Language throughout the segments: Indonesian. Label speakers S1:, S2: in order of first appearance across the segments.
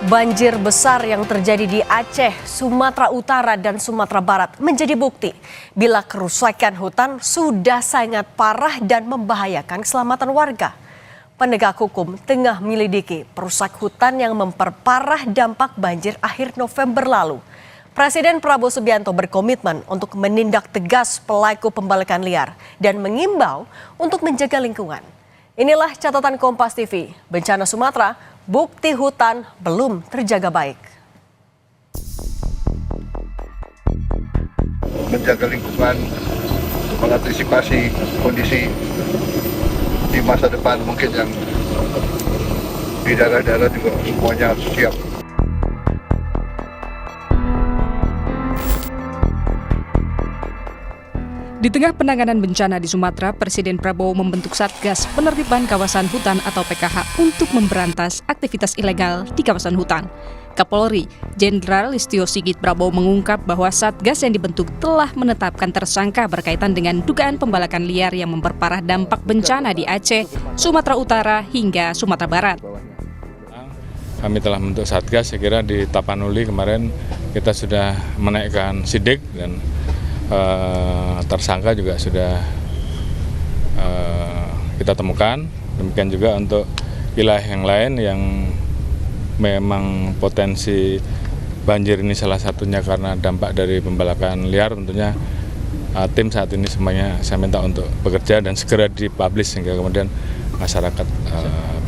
S1: Banjir besar yang terjadi di Aceh, Sumatera Utara, dan Sumatera Barat menjadi bukti bila kerusakan hutan sudah sangat parah dan membahayakan keselamatan warga. Penegak hukum tengah menyelidiki perusak hutan yang memperparah dampak banjir akhir November lalu. Presiden Prabowo Subianto berkomitmen untuk menindak tegas pelaku pembalakan liar dan mengimbau untuk menjaga lingkungan. Inilah catatan Kompas TV, bencana Sumatera, bukti hutan belum terjaga baik.
S2: Menjaga lingkungan, mengantisipasi kondisi di masa depan mungkin yang di daerah-daerah juga semuanya harus siap.
S3: Di tengah penanganan bencana di Sumatera, Presiden Prabowo membentuk Satgas Penertiban Kawasan Hutan atau PKH untuk memberantas aktivitas ilegal di kawasan hutan. Kapolri, Jenderal Listio Sigit Prabowo mengungkap bahwa Satgas yang dibentuk telah menetapkan tersangka berkaitan dengan dugaan pembalakan liar yang memperparah dampak bencana di Aceh, Sumatera Utara, hingga Sumatera Barat.
S4: Kami telah membentuk Satgas, saya kira di Tapanuli kemarin kita sudah menaikkan sidik dan tersangka juga sudah kita temukan. Demikian juga untuk wilayah yang lain yang memang potensi banjir ini salah satunya karena dampak dari pembalakan liar, tentunya tim saat ini semuanya saya minta untuk bekerja dan segera dipublish sehingga kemudian masyarakat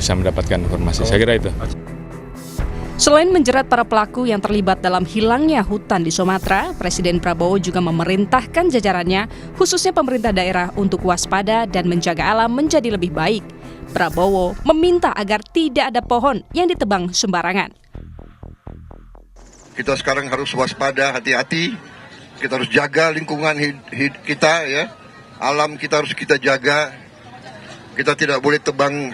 S4: bisa mendapatkan informasi. Saya kira itu.
S3: Selain menjerat para pelaku yang terlibat dalam hilangnya hutan di Sumatera, Presiden Prabowo juga memerintahkan jajarannya, khususnya pemerintah daerah, untuk waspada dan menjaga alam menjadi lebih baik. Prabowo meminta agar tidak ada pohon yang ditebang sembarangan.
S2: Kita sekarang harus waspada, hati-hati. Kita harus jaga lingkungan kita, ya. Alam kita harus kita jaga. Kita tidak boleh tebang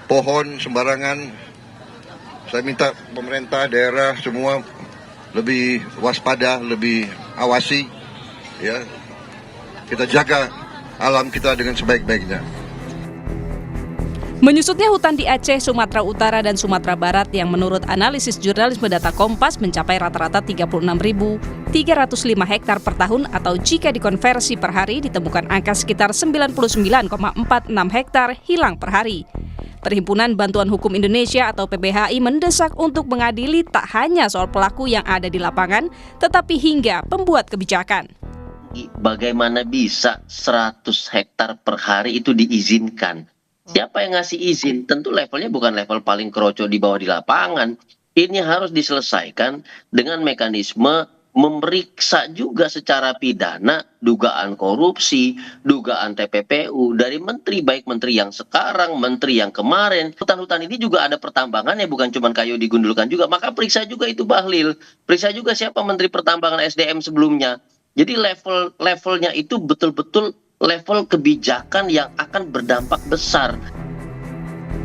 S2: pohon sembarangan. Saya minta pemerintah daerah semua lebih waspada, lebih awasi, ya. Kita jaga alam kita dengan sebaik-baiknya.
S3: Menyusutnya hutan di Aceh, Sumatera Utara, dan Sumatera Barat yang menurut analisis jurnalisme data Kompas mencapai rata-rata 36.305 hektar per tahun, atau jika dikonversi per hari ditemukan angka sekitar 99,46 hektar hilang per hari. Perhimpunan Bantuan Hukum Indonesia atau PBHI mendesak untuk mengadili tak hanya soal pelaku yang ada di lapangan, tetapi hingga pembuat kebijakan.
S5: Bagaimana bisa 100 hektar per hari itu diizinkan? Siapa yang ngasih izin? Tentu levelnya bukan level paling keroco di bawah di lapangan. Ini harus diselesaikan dengan mekanisme memeriksa juga secara pidana dugaan korupsi, dugaan TPPU dari menteri, baik menteri yang sekarang, menteri yang kemarin. Hutan-hutan ini juga ada pertambangannya, bukan cuma kayu digundulkan juga. Maka periksa juga itu Bahlil, periksa juga siapa menteri pertambangan SDM sebelumnya. Jadi levelnya itu betul-betul level kebijakan yang akan berdampak besar.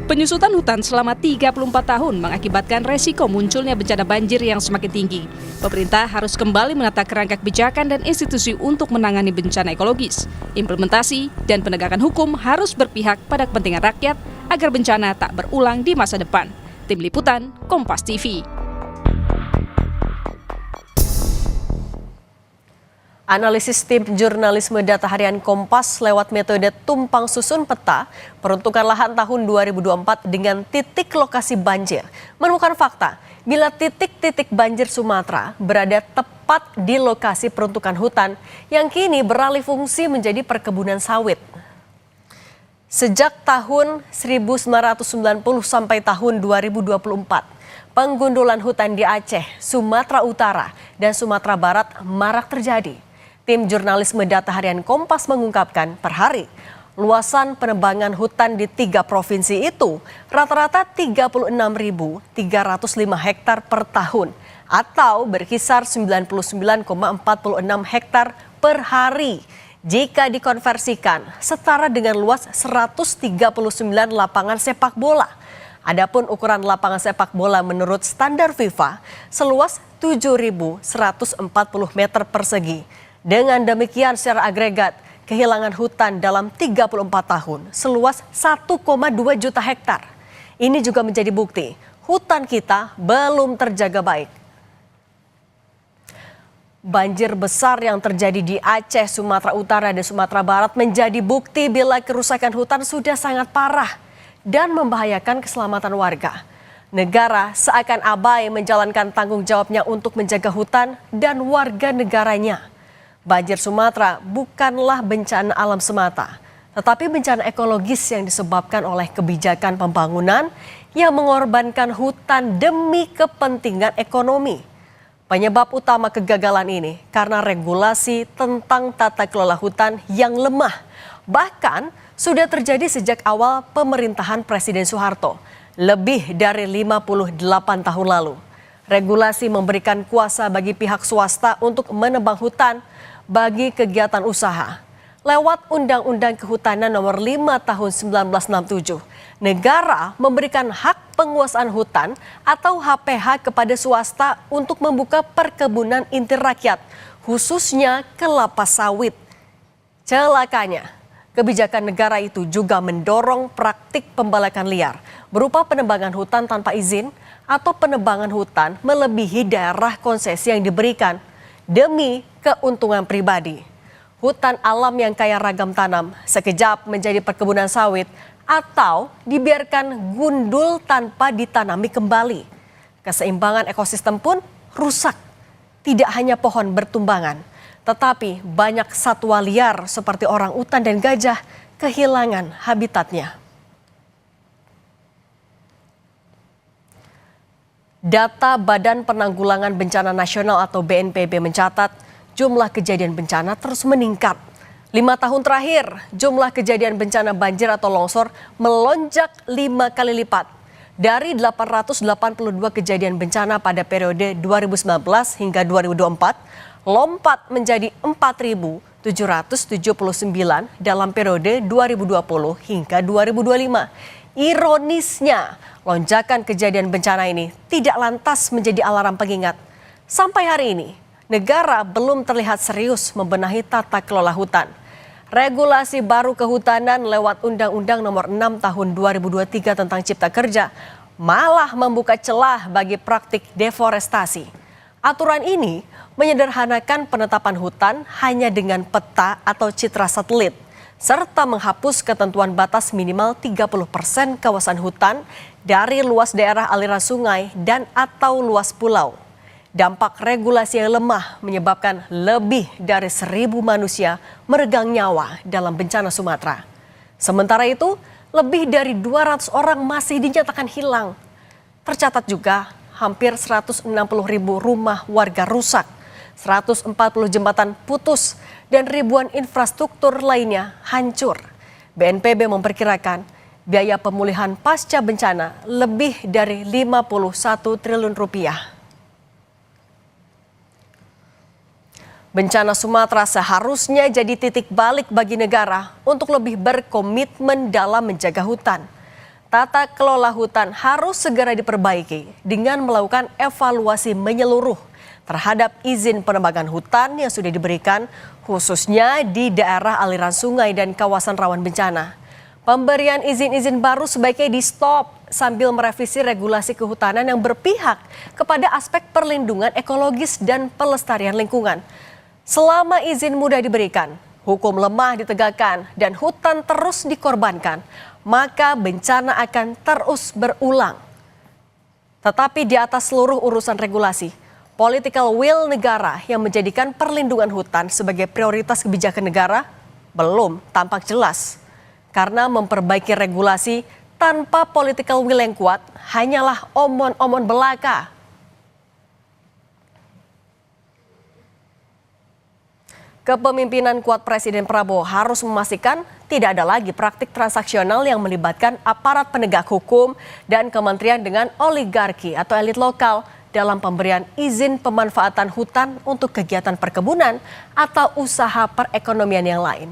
S3: Penyusutan hutan selama 34 tahun mengakibatkan resiko munculnya bencana banjir yang semakin tinggi. Pemerintah harus kembali menata kerangka kebijakan dan institusi untuk menangani bencana ekologis. Implementasi dan penegakan hukum harus berpihak pada kepentingan rakyat agar bencana tak berulang di masa depan. Tim Liputan, Kompas TV.
S1: Analisis tim jurnalisme data harian Kompas lewat metode tumpang susun peta peruntukan lahan tahun 2024 dengan titik lokasi banjir menemukan fakta bila titik-titik banjir Sumatera berada tepat di lokasi peruntukan hutan yang kini beralih fungsi menjadi perkebunan sawit. Sejak tahun 1990 sampai tahun 2024, penggundulan hutan di Aceh, Sumatera Utara, dan Sumatera Barat marak terjadi. Tim jurnalisme data harian Kompas mengungkapkan per hari, luasan penebangan hutan di 3 provinsi itu rata-rata 36.305 hektar per tahun atau berkisar 99,46 hektar per hari. Jika dikonversikan, setara dengan luas 139 lapangan sepak bola. Adapun ukuran lapangan sepak bola menurut standar FIFA seluas 7.140 meter persegi. Dengan demikian secara agregat, kehilangan hutan dalam 34 tahun seluas 1,2 juta hektar. Ini juga menjadi bukti hutan kita belum terjaga baik. Banjir besar yang terjadi di Aceh, Sumatera Utara, dan Sumatera Barat menjadi bukti bila kerusakan hutan sudah sangat parah dan membahayakan keselamatan warga. Negara seakan abai menjalankan tanggung jawabnya untuk menjaga hutan dan warga negaranya. Banjir Sumatera bukanlah bencana alam semata, tetapi bencana ekologis yang disebabkan oleh kebijakan pembangunan yang mengorbankan hutan demi kepentingan ekonomi. Penyebab utama kegagalan ini karena regulasi tentang tata kelola hutan yang lemah. Bahkan sudah terjadi sejak awal pemerintahan Presiden Soeharto, lebih dari 58 tahun lalu. Regulasi memberikan kuasa bagi pihak swasta untuk menebang hutan bagi kegiatan usaha. Lewat Undang-Undang Kehutanan Nomor 5 Tahun 1967, negara memberikan hak penguasaan hutan atau HPH kepada swasta untuk membuka perkebunan inti rakyat, khususnya kelapa sawit. Celakanya, kebijakan negara itu juga mendorong praktik pembalakan liar berupa penebangan hutan tanpa izin atau penebangan hutan melebihi daerah konsesi yang diberikan demi keuntungan pribadi. Hutan alam yang kaya ragam tanam sekejap menjadi perkebunan sawit atau dibiarkan gundul tanpa ditanami kembali. Keseimbangan ekosistem pun rusak. Tidak hanya pohon bertumbangan, tetapi banyak satwa liar seperti orangutan dan gajah kehilangan habitatnya. Data Badan Penanggulangan Bencana Nasional atau BNPB mencatat jumlah kejadian bencana terus meningkat. 5 tahun terakhir, jumlah kejadian bencana banjir atau longsor melonjak 5 kali lipat. Dari 882 kejadian bencana pada periode 2019 hingga 2024, lompat menjadi 4.779 dalam periode 2020 hingga 2025. Ironisnya, lonjakan kejadian bencana ini tidak lantas menjadi alarm pengingat. Sampai hari ini, negara belum terlihat serius membenahi tata kelola hutan. Regulasi baru kehutanan lewat Undang-Undang Nomor 6 Tahun 2023 tentang Cipta Kerja malah membuka celah bagi praktik deforestasi. Aturan ini menyederhanakan penetapan hutan hanya dengan peta atau citra satelit, serta menghapus ketentuan batas minimal 30% kawasan hutan dari luas daerah aliran sungai dan atau luas pulau. Dampak regulasi yang lemah menyebabkan lebih dari 1.000 manusia meregang nyawa dalam bencana Sumatera. Sementara itu, lebih dari 200 orang masih dinyatakan hilang. Tercatat juga hampir 160.000 rumah warga rusak, 140 jembatan putus, dan ribuan infrastruktur lainnya hancur. BNPB memperkirakan biaya pemulihan pasca bencana lebih dari 51 triliun rupiah. Bencana Sumatera seharusnya jadi titik balik bagi negara untuk lebih berkomitmen dalam menjaga hutan. Tata kelola hutan harus segera diperbaiki dengan melakukan evaluasi menyeluruh terhadap izin penebangan hutan yang sudah diberikan, khususnya di daerah aliran sungai dan kawasan rawan bencana. Pemberian izin-izin baru sebaiknya di-stop sambil merevisi regulasi kehutanan yang berpihak kepada aspek perlindungan ekologis dan pelestarian lingkungan. Selama izin mudah diberikan, hukum lemah ditegakkan, dan hutan terus dikorbankan, maka bencana akan terus berulang. Tetapi di atas seluruh urusan regulasi, political will negara yang menjadikan perlindungan hutan sebagai prioritas kebijakan negara belum tampak jelas. Karena memperbaiki regulasi tanpa political will yang kuat hanyalah omon-omon belaka. Kepemimpinan kuat Presiden Prabowo harus memastikan tidak ada lagi praktik transaksional yang melibatkan aparat penegak hukum dan kementerian dengan oligarki atau elit lokal dalam pemberian izin pemanfaatan hutan untuk kegiatan perkebunan atau usaha perekonomian yang lain.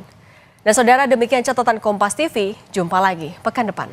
S1: Dan saudara, demikian catatan Kompas TV, jumpa lagi pekan depan.